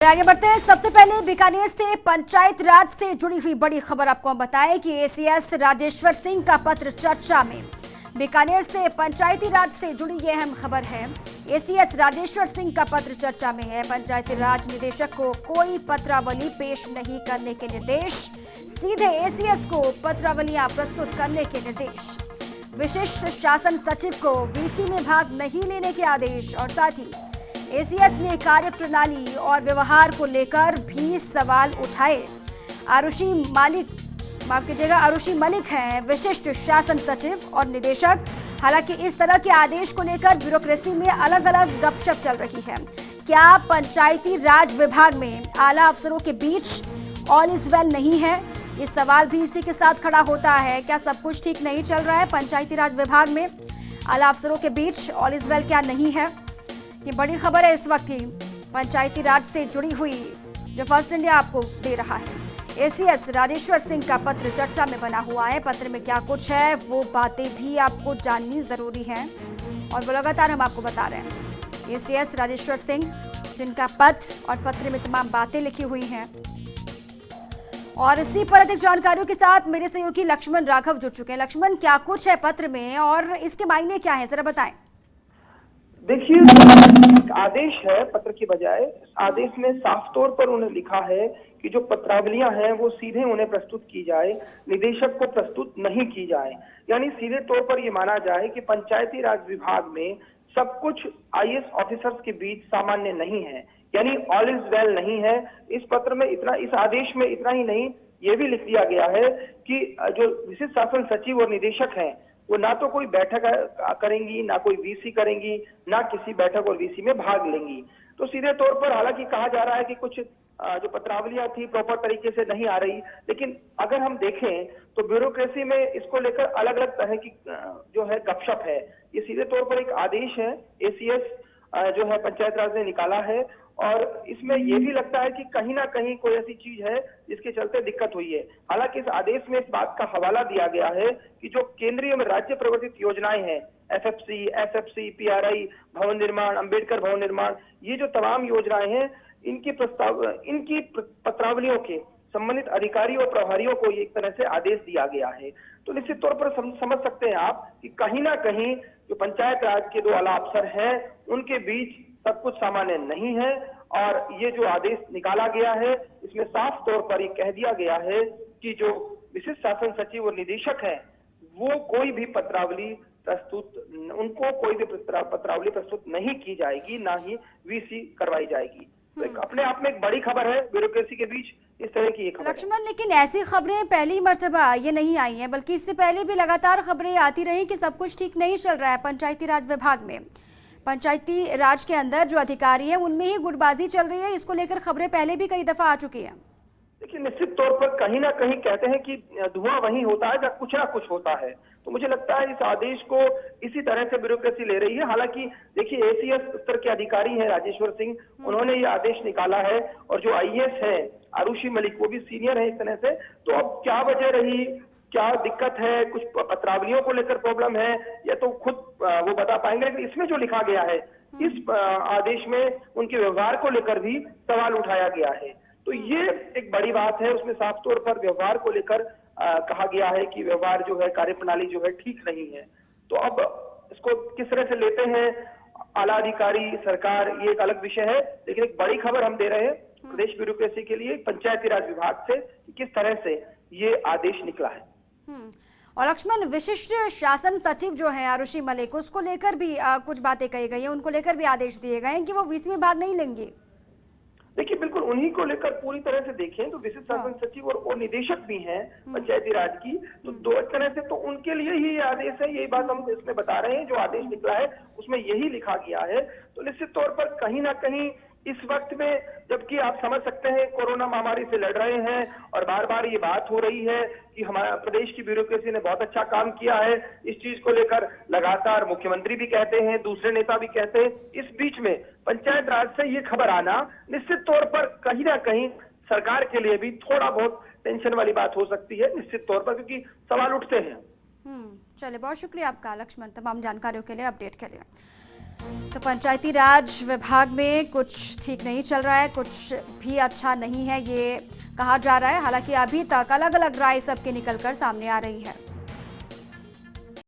आगे बढ़ते हैं। सबसे पहले बीकानेर से पंचायत राज से जुड़ी हुई बड़ी खबर आपको हम बताएं कि एसीएस राजेश्वर सिंह का पत्र चर्चा में। बीकानेर से पंचायती राज से जुड़ी यह अहम खबर है। एसीएस राजेश्वर सिंह का पत्र चर्चा में है। पंचायती राज निदेशक को कोई पत्रावली पेश नहीं करने के निर्देश, सीधे एसीएस को पत्रावलियां प्रस्तुत करने के निर्देश। विशिष्ट शासन सचिव को वीसी में भाग नहीं लेने के आदेश और साथ ही एसीएस ने कार्यप्रणाली और व्यवहार को लेकर भी सवाल उठाए। आरुषि मलिक हैं विशिष्ट शासन सचिव और निदेशक। हालांकि इस तरह के आदेश को लेकर ब्यूरोक्रेसी में अलग अलग गपशप चल रही है। क्या पंचायती राज विभाग में आला अफसरों के बीच ऑल इज वेल नहीं है? ये सवाल भी इसी के साथ खड़ा होता है। क्या सब कुछ ठीक नहीं चल रहा है पंचायती राज विभाग में? आला अफसरों के बीच ऑल इज वेल क्या नहीं है? ये बड़ी खबर है इस वक्त की पंचायती राज से जुड़ी हुई, जो फर्स्ट इंडिया आपको दे रहा है। एसीएस राजेश्वर सिंह का पत्र चर्चा में बना हुआ है। पत्र में क्या कुछ है वो बातें भी आपको जाननी जरूरी है और वो लगातार हम आपको बता रहे हैं। एसीएस राजेश्वर सिंह, जिनका पत्र और पत्र में तमाम बातें लिखी हुई हैं। और इसी पर अधिक जानकारियों के साथ मेरे सहयोगी लक्ष्मण राघव जुड़ चुके हैं। लक्ष्मण, क्या कुछ है पत्र में और इसके मायने क्या है, जरा बताएं। देखिए, आदेश है पत्र की बजाय। इस आदेश में साफ तौर पर उन्हें लिखा है कि जो पत्रावलियां हैं वो सीधे उन्हें प्रस्तुत की जाए, निदेशक को प्रस्तुत नहीं की जाए। यानी सीधे तौर पर ये माना जाए कि पंचायती राज विभाग में सब कुछ आईएएस ऑफिसर्स के बीच सामान्य नहीं है, यानी ऑल इज वेल नहीं है। इस पत्र में इतना, इस आदेश में इतना ही नहीं, ये भी लिख दिया गया है कि जो विशिष्ट शासन सचिव और निदेशक हैं वो ना तो कोई बैठक करेंगी, ना कोई वीसी करेंगी, ना किसी बैठक और वीसी में भाग लेंगी। तो सीधे तौर पर हालांकि कहा जा रहा है कि कुछ जो पत्रावलियां थी प्रॉपर तरीके से नहीं आ रही, लेकिन अगर हम देखें तो ब्यूरोक्रेसी में इसको लेकर अलग अलग तरह की जो है गपशप है। ये सीधे तौर पर एक आदेश है एसीएस जो है पंचायत राज ने निकाला है और इसमें यह भी लगता है कि कहीं ना कहीं कोई ऐसी चीज है जिसके चलते दिक्कत हुई है। हालांकि इस आदेश में इस बात का हवाला दिया गया है कि जो केंद्रीय में राज्य प्रवर्तित योजनाएं हैं, एफएफसी, एसएफसी, पीआरआई, भवन निर्माण, अंबेडकर भवन निर्माण, ये जो तमाम योजनाएं हैं, इनकी पत्रावलियों के संबंधित अधिकारी और प्रभारियों को एक तरह से आदेश दिया गया है। तो निश्चित तौर पर समझ सकते हैं आप कि कहीं ना कहीं जो पंचायत राज के दो आला अफसर हैं उनके बीच सब कुछ सामान्य नहीं है। और ये जो आदेश निकाला गया है इसमें साफ तौर पर ये कह दिया गया है कि जो विशिष्ट शासन सचिव और निदेशक हैं वो कोई भी पत्रावली प्रस्तुत नहीं की जाएगी, ना ही वीसी करवाई जाएगी। तो अपने आप में एक बड़ी खबर है ब्यूरोक्रेसी के बीच इस तरह की एक खबर। लक्ष्मण, लेकिन ऐसी खबरें पहली मर्तबा ये नहीं आई हैं, बल्कि इससे पहले भी लगातार खबरें आती रही कि सब कुछ ठीक नहीं चल रहा है पंचायती राज विभाग में। पंचायती राज के अंदर जो अधिकारी हैं उनमें ही गुटबाजी चल रही है। इसको लेकर खबरें पहले भी कई दफा आ चुकी हैं। देखिए, निश्चित तौर पर कहीं ना कहीं कहते हैं कि धुआं वहीं होता है जब कुछ ना कुछ होता है। तो मुझे लगता है इस आदेश को इसी तरह से ब्यूरोक्रेसी ले रही है। हालांकि देखिए, एसीएस स्तर के अधिकारी हैं राजेश्वर सिंह, उन्होंने ये आदेश निकाला है और जो आईएएस है आरुषि मलिक, वो भी सीनियर है इस तरह से। तो अब क्या वजह रही, क्या दिक्कत है, कुछ पत्रावलियों को लेकर प्रॉब्लम है, या तो खुद वो बता पाएंगे। लेकिन इसमें जो लिखा गया है इस आदेश में उनके व्यवहार को लेकर भी सवाल उठाया गया है। तो ये एक बड़ी बात है। उसमें साफ तौर पर व्यवहार को लेकर कहा गया है कि व्यवहार जो है, कार्यप्रणाली जो है ठीक नहीं है। तो अब इसको किस तरह से लेते हैं आला अधिकारी, सरकार, ये एक अलग विषय है। लेकिन एक बड़ी खबर हम दे रहे हैं प्रदेश ब्यूरोक्रेसी के लिए, पंचायती राज विभाग से, किस तरह से ये आदेश निकला है। और लक्ष्मण, विशिष्ट शासन सचिव जो है आरुषि मलिक, उसको लेकर भी कुछ बातें कही गई है, उनको लेकर भी आदेश दिए गए हैं कि वो वीसी में भाग नहीं लेंगे। देखिए, बिल्कुल उन्हीं को लेकर पूरी तरह से देखें तो विशिष्ट शासन सचिव और निदेशक भी हैं पंचायती राज की, तो दो तरह से तो उनके लिए ही ये आदेश है। यही बात हम इसमें बता रहे हैं। जो आदेश निकला है उसमें यही लिखा गया है। तो निश्चित तौर पर कहीं ना कहीं इस वक्त में, जबकि आप समझ सकते हैं कोरोना महामारी से लड़ रहे हैं और बार बार ये बात हो रही है कि हमारा प्रदेश की ब्यूरोक्रेसी ने बहुत अच्छा काम किया है, इस चीज को लेकर लगातार मुख्यमंत्री भी कहते हैं, दूसरे नेता भी कहते हैं। इस बीच में पंचायत राज से ये खबर आना निश्चित तौर पर कहीं ना कहीं सरकार के लिए भी थोड़ा बहुत टेंशन वाली बात हो सकती है, निश्चित तौर पर, क्योंकि सवाल उठते हैं। चलिए, बहुत शुक्रिया आपका लक्ष्मण, तमाम जानकारियों के लिए, अपडेट के लिए। तो पंचायती राज विभाग में कुछ ठीक नहीं चल रहा है, कुछ भी अच्छा नहीं है ये कहा जा रहा है। हालांकि अभी तक अलग अलग राय सबकी निकलकर सामने आ रही है।